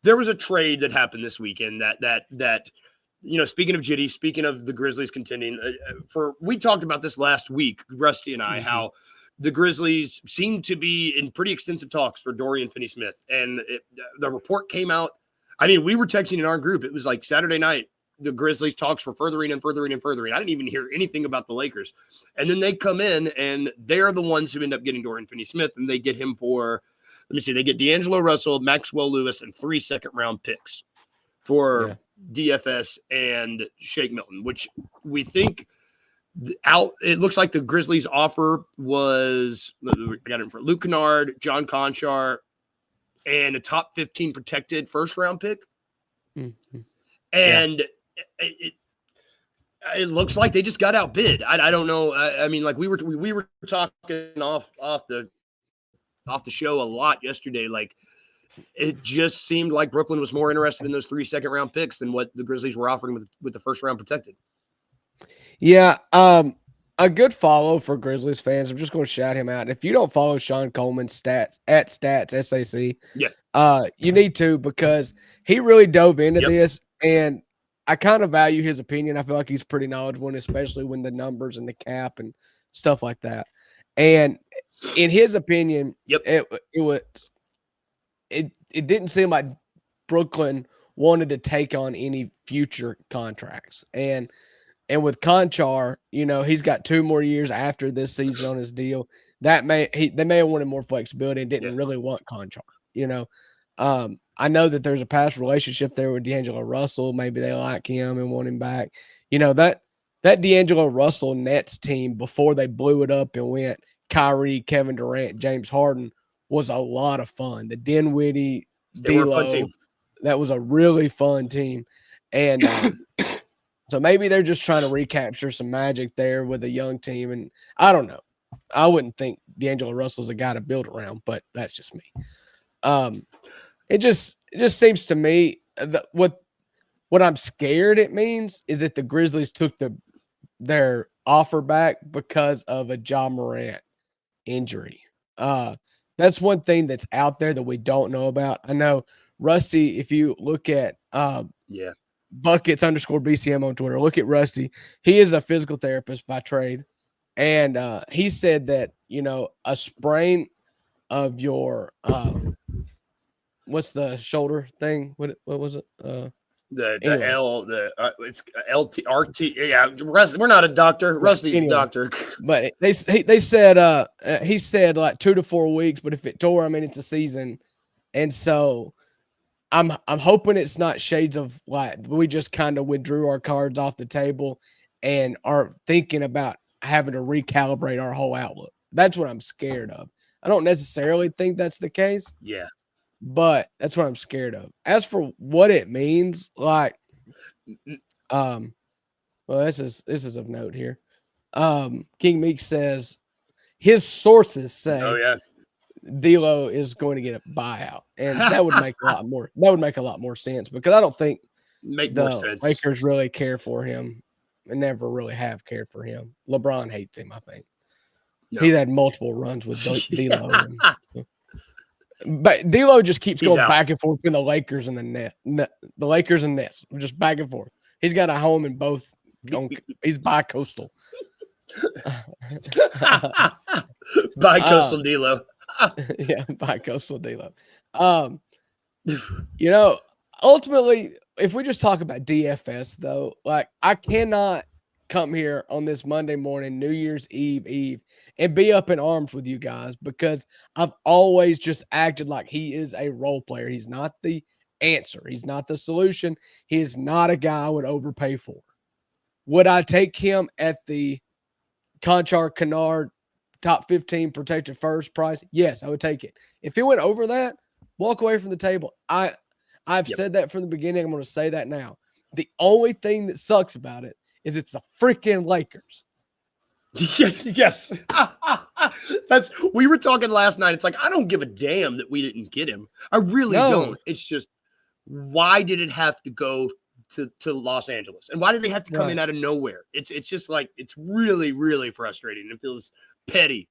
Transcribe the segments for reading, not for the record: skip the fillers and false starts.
there was a trade that happened this weekend that speaking of Jitty, speaking of the Grizzlies contending we talked about this last week, Rusty and I, how the Grizzlies seem to be in pretty extensive talks for Dorian Finney-Smith. And the report came out. I mean, we were texting in our group. It was like Saturday night. The Grizzlies talks were furthering and furthering and furthering. I didn't even hear anything about the Lakers. And then they come in, and they're the ones who end up getting Dorian Finney-Smith, and they get him for, let me see, they get D'Angelo Russell, Maxwell Lewis, and 3 second-round picks for DFS and Shake Milton, which we think it looks like the Grizzlies offer was, I got it for Luke Kennard, John Conchar, and a top 15 protected first-round pick. Mm-hmm. And it looks like they just got outbid. I don't know. I mean, like we were talking off the show a lot yesterday. Like it just seemed like Brooklyn was more interested in those 3 second-round picks than what the Grizzlies were offering with the first round protected. Yeah, a good follow for Grizzlies fans. I'm just going to shout him out. If you don't follow Sean Coleman's stats at Stats SAC, you need to, because he really dove into this, and I kind of value his opinion. I feel like he's pretty knowledgeable, especially when the numbers and the cap and stuff like that. And in his opinion, it didn't seem like Brooklyn wanted to take on any future contracts. And with Conchar, he's got 2 more years after this season on his deal. They may have wanted more flexibility and didn't really want Conchar. I know that there's a past relationship there with D'Angelo Russell. Maybe they like him and want him back. That D'Angelo Russell Nets team before they blew it up and went Kyrie, Kevin Durant, James Harden was a lot of fun. The Dinwiddie, D'Lo, that was a really fun team. And so maybe they're just trying to recapture some magic there with a young team. And I don't know. I wouldn't think D'Angelo Russell's a guy to build around, but that's just me. It just seems to me that what I'm scared it means is that the Grizzlies took their offer back because of a Ja Morant injury. That's one thing that's out there that we don't know about. I know, Rusty, if you look at Buckets _BCM on Twitter, look at Rusty. He is a physical therapist by trade. And he said that, a sprain of your what's the shoulder thing? What was it? It's LT RT. Yeah, we're not a doctor. Rusty's a doctor. But they said he said like 2 to 4 weeks. But if it tore, I mean, it's a season, and so I'm hoping it's not shades of like we just kind of withdrew our cards off the table and are thinking about having to recalibrate our whole outlook. That's what I'm scared of. I don't necessarily think that's the case. Yeah. But that's what I'm scared of. As for what it means, like, well, this is of note here. King Meek says his sources say, D'Lo is going to get a buyout, and that would make a lot more. That would make a lot more sense because I don't think the Lakers really care for him and never really have cared for him. LeBron hates him. I think he's had multiple runs with D'Lo. But D'Lo just keeps going back and forth between the Lakers and the Lakers and Nets, just back and forth. He's got a home in both. He's bi-coastal. Bi-coastal D'Lo. Yeah, bi-coastal D'Lo. Ultimately, if we just talk about DFS, though, like I cannot come here on this Monday morning, New Year's Eve, and be up in arms with you guys because I've always just acted like he is a role player. He's not the answer. He's not the solution. He is not a guy I would overpay for. Would I take him at the Conchar Kennard top 15 protected first price? Yes, I would take it. If it went over that, walk away from the table. I've said that from the beginning. I'm going to say that now. The only thing that sucks about it is it's the freaking Lakers. Yes. We were talking last night. It's like, I don't give a damn that we didn't get him. I really don't. It's just, why did it have to go to Los Angeles? And why did they have to come in out of nowhere? It's just like, it's really, really frustrating. It feels petty.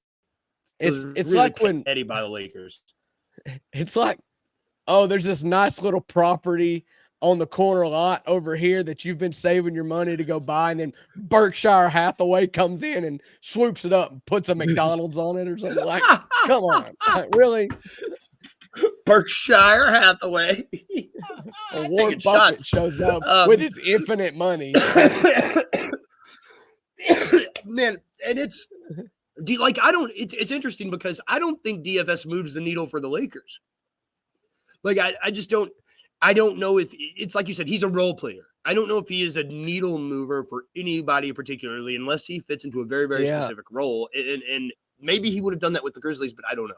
It's really like when petty by the Lakers. It's like oh, there's this nice little property on the corner lot over here that you've been saving your money to go buy, and then Berkshire Hathaway comes in and swoops it up and puts a McDonald's on it or something. Like, come on, like, really? Berkshire Hathaway. Warren Buffett shows up with his infinite money. Man, and it's interesting because I don't think DFS moves the needle for the Lakers. Like, I just don't. I don't know if it's like you said, he's a role player. I don't know if he is a needle mover for anybody particularly, unless he fits into a very, very specific role. And maybe he would have done that with the Grizzlies, but I don't know.